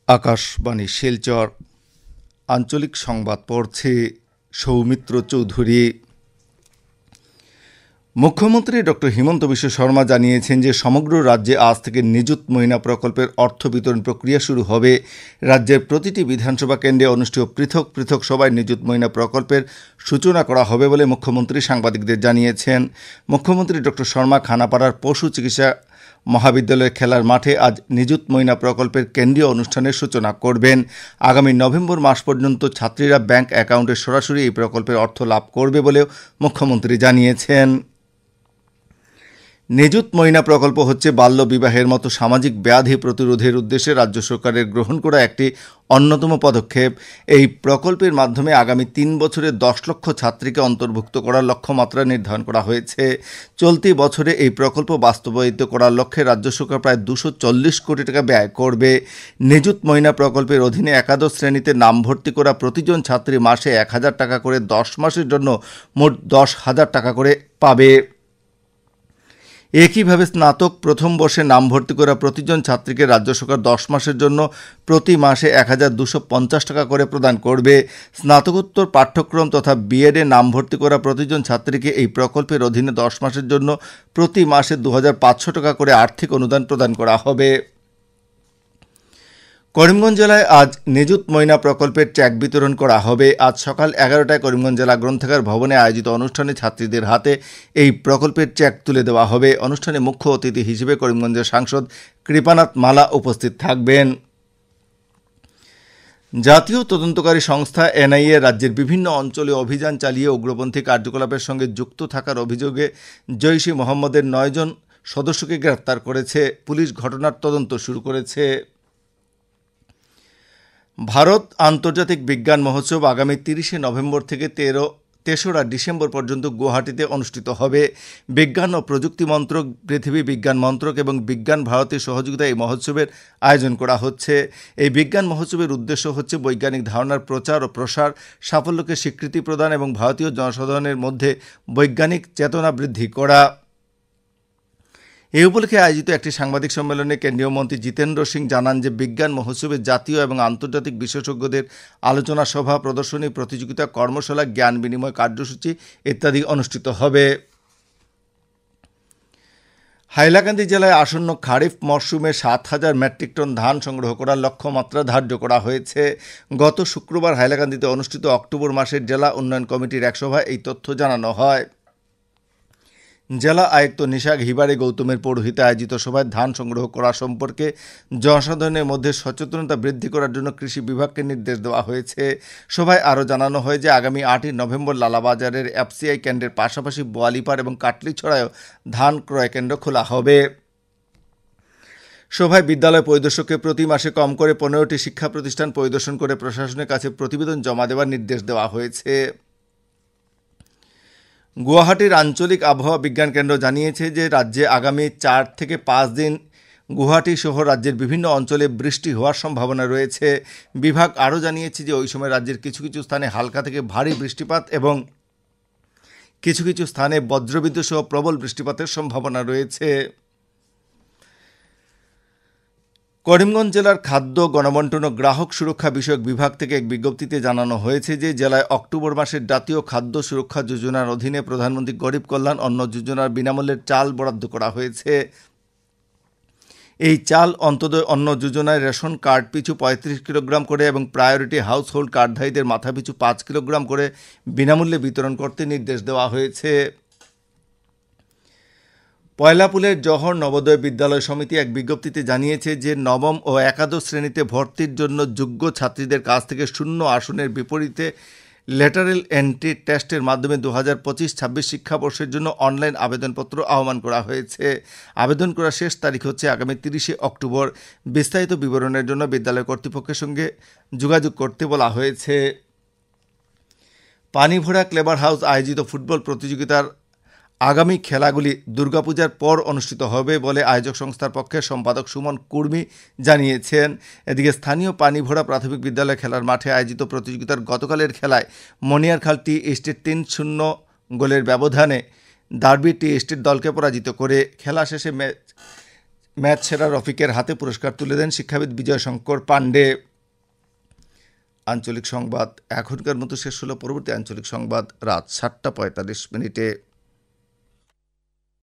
আকাশবাণী শিলচর আঞ্চলিক সংবাদ পড়ছে সৌমিত্র চৌধুরী। মুখ্যমন্ত্রী ডক্টর হিমন্ত বিশ্ব শর্মা জানিয়েছেন যে সমগ্র রাজ্যে আজ থেকে নিযুত মহিনা প্রকল্পের অর্থ বিতরণ প্রক্রিয়া শুরু হবে। রাজ্যের প্রতিটি বিধানসভা কেন্দ্রে অনুষ্ঠিত পৃথক পৃথক সভায় নিযুত মহিনা প্রকল্পের সূচনা করা হবে বলে মুখ্যমন্ত্রী সাংবাদিকদের জানিয়েছেন। মুখ্যমন্ত্রী ডক্টর শর্মা খানাপাড়ার পশু চিকিৎসা মহাবিদ্যালয়ের খেলার মাঠে আজ নিযুত মহিনা প্রকল্পের কেন্দ্রীয় অনুষ্ঠানের সূচনা করবেন। আগামী নভেম্বর মাস পর্যন্ত ছাত্রীরা ব্যাংক অ্যাকাউন্টে সরাসরি এই প্রকল্পের অর্থ লাভ করবে বলেও মুখ্যমন্ত্রী জানিয়েছেন। নিযুত মহিনা প্রকল্প হচ্ছে বাল্য বিবাহের মতো সামাজিক ব্যাধি প্রতিরোধের উদ্দেশ্যে রাজ্য সরকারের গ্রহণ করা একটি অন্যতম পদক্ষেপ। এই প্রকল্পের মাধ্যমে আগামী 3 বছরে 10 লক্ষ ছাত্রীকে অন্তর্ভুক্ত করার লক্ষ্যমাত্রা নির্ধারণ করা হয়েছে। চলতি বছরে এই প্রকল্প বাস্তবায়িত করার লক্ষ্যে রাজ্য সরকার প্রায় 240 কোটি টাকা ব্যয় করবে। নিযুত মহিনা প্রকল্পের অধীনে একাদশ শ্রেণীতে নাম ভর্তি করা প্রতিজন ছাত্রী মাসে 1000 টাকা করে 10 মাসের জন্য মোট 10,000 টাকা করে পাবে। একইভাবে স্নাতক প্রথম বর্ষে নাম ভর্তি করা প্রতিজন ছাত্রীকে রাজ্য সরকার 10 মাসের জন্য প্রতি মাসে 1250 টাকা করে প্রদান করবে। স্নাতকোত্তর পাঠ্যক্রম তথা বিএডে নাম ভর্তি করা প্রতিজন ছাত্রীকে এই প্রকল্পের অধীনে 10 মাসের জন্য প্রতি মাসে 2500 টাকা করে আর্থিক অনুদান প্রদান করা হবে। করিমগঞ্জ জেলায় আজ নিযুত মহিনা প্রকল্পের চেক বিতরণ করা হবে। আজ সকাল 11টায় করিমগঞ্জ জেলা গ্রন্থাগার ভবনে আয়োজিত অনুষ্ঠানে ছাত্রীদের হাতে এই প্রকল্পের চেক তুলে দেওয়া হবে। অনুষ্ঠানে মুখ্য অতিথি হিসেবে করিমগঞ্জের সাংসদ কৃপানাথ মালা উপস্থিত থাকবেন। জাতীয় তদন্তকারী সংস্থা এনআইএ রাজ্যের বিভিন্ন অঞ্চলে অভিযান চালিয়ে উগ্রপন্থী কার্যকলাপের সঙ্গে যুক্ত থাকার অভিযোগে জৈশ-ই মোহাম্মদের 9 জন সদস্যকে গ্রেফতার করেছে। পুলিশ ঘটনার তদন্ত শুরু করেছে। ভারত আন্তর্জাতিক বিজ্ঞান মহোৎসব আগামী 30শে নভেম্বর থেকে তেসরা ডিসেম্বর পর্যন্ত গুয়াহাটিতে অনুষ্ঠিত হবে। বিজ্ঞান ও প্রযুক্তি মন্ত্রক, পৃথিবী বিজ্ঞান মন্ত্রক এবং বিজ্ঞান ভারতীর সহযোগিতায় এই মহোৎসবের আয়োজন করা হচ্ছে। এই বিজ্ঞান মহোৎসবের উদ্দেশ্য হচ্ছে বৈজ্ঞানিক ধারণার প্রচার ও প্রসার, সাফল্যকে স্বীকৃতি প্রদান এবং ভারতীয় জনসাধারণের মধ্যে বৈজ্ঞানিক চেতনা বৃদ্ধি করা। এই উপলক্ষে আয়োজিত একটি সাংবাদিক সম্মেলনে কেন্দ্রীয় মন্ত্রী জিতেন্দ্র সিং জানান যে বিজ্ঞান মহোৎসবে জাতীয় এবং আন্তর্জাতিক বিশেষজ্ঞদের আলোচনা সভা, প্রদর্শনী, প্রতিযোগিতা, কর্মশালা, জ্ঞান বিনিময় কার্যসূচি ইত্যাদি অনুষ্ঠিত হবে। হাইলাকান্দি জেলায় আসন্ন খারিফ মরশুমে 7,000 মেট্রিক টন ধান সংগ্রহ করার লক্ষ্যমাত্রা ধার্য করা হয়েছে। গত শুক্রবার হাইলাকান্দিতে অনুষ্ঠিত অক্টোবর মাসের জেলা উন্নয়ন কমিটির এক সভায় এই তথ্য জানানো হয়। জেলা আয়ুক্ত নিশাগ হিবারে গৌতমের পৌরোহিত্যে আয়োজিত সভায় ধান সংগ্রহ করা সম্পর্কে জনসাধারণের মধ্যে সচেতনতা বৃদ্ধি করার জন্য কৃষি বিভাগকে নির্দেশ দেওয়া হয়েছে। সভায় আরও জানানো হয় যে আগামী 8ই নভেম্বর লালাবাজারের এফসিআই কেন্দ্রের পাশাপাশি বোয়ালিপাড় এবং কাটলিছড়ায়ও ধান ক্রয় কেন্দ্র খোলা হবে। সভায় বিদ্যালয় পরিদর্শককে প্রতি মাসে কম করে 15টি শিক্ষা প্রতিষ্ঠান পরিদর্শন করে প্রশাসনের কাছে প্রতিবেদন জমা দেওয়ার নির্দেশ দেওয়া হয়েছে। গুয়াহাটির আঞ্চলিক আবহাওয়া বিজ্ঞান কেন্দ্র জানিয়েছে যে রাজ্যে আগামী 4 থেকে 5 দিন গুয়াহাটি সহ রাজ্যের বিভিন্ন অঞ্চলে বৃষ্টি হওয়ার সম্ভাবনা রয়েছে। বিভাগ আরও জানিয়েছে যে ওই সময় রাজ্যের কিছু কিছু স্থানে হালকা থেকে ভারী বৃষ্টিপাত এবং কিছু কিছু স্থানে বজ্রবিদ্যুৎ সহ প্রবল বৃষ্টিপাতের সম্ভাবনা রয়েছে। করিমগঞ্জ জেলার খাদ্য, গণবণ্টন ও গ্রাহক সুরক্ষা বিষয়ক বিভাগ থেকে এক বিজ্ঞপ্তিতে জানানো হয়েছে যে জেলায় অক্টোবর মাসের জাতীয় খাদ্য সুরক্ষা যোজনার অধীনে প্রধানমন্ত্রী গরিব কল্যাণ অন্ন যোজনার বিনামূল্যের চাল বরাদ্দ করা হয়েছে। এই চাল অন্তোদয় অন্ন যোজনায় রেশন কার্ড পিছু 35 কিলোগ্রাম করে এবং প্রায়োরিটি হাউস হোল্ড কার্ডধারীদের মাথাপিছু 5 কিলোগ্রাম করে বিনামূল্যে বিতরণ করতে নির্দেশ দেওয়া হয়েছে। পয়লাপুলের জহর নবোদয় বিদ্যালয় সমিতি এক বিজ্ঞপ্তিতে জানিয়েছে যে নবম ও একাদশ শ্রেণীতে ভর্তির জন্য যোগ্য ছাত্রীদের কাছ থেকে শূন্য আসনের বিপরীতে ল্যাটারাল এন্ট্রি টেস্টের মাধ্যমে 2025-26 শিক্ষাবর্ষের জন্য অনলাইন আবেদনপত্র আহ্বান করা হয়েছে। আবেদন করার শেষ তারিখ হচ্ছে আগামী 30শে অক্টোবর। বিস্তারিত বিবরণের জন্য বিদ্যালয় কর্তৃপক্ষের সঙ্গে যোগাযোগ করতে বলা হয়েছে। পানিভরা ক্লেভার হাউস আয়োজিত ফুটবল প্রতিযোগিতার আগামী খেলাগুলি দুর্গাপূজার পর অনুষ্ঠিত হবে বলে আয়োজক সংস্থার পক্ষের সম্পাদক সুমন কুর্মি জানিয়েছেন। এদিকে স্থানীয় পানিভরা প্রাথমিক বিদ্যালয় খেলার মাঠে আয়োজিত প্রতিযোগিতার গতকালের খেলায় মনিয়ারখাল টি এস্টেট 3-0 গোলের ব্যবধানে ডার্বি টি এস্টেট দলকে পরাজিত করে খেলা শেষে ম্যাচ সেরা রফিকের হাতে পুরস্কার তুলে দেন শিক্ষাবিদ বিজয় শঙ্কর পাণ্ডে। আঞ্চলিক সংবাদ এখনকার মতো শেষ হলো। পরবর্তী আঞ্চলিক সংবাদ রাত 7:45 মিনিটে।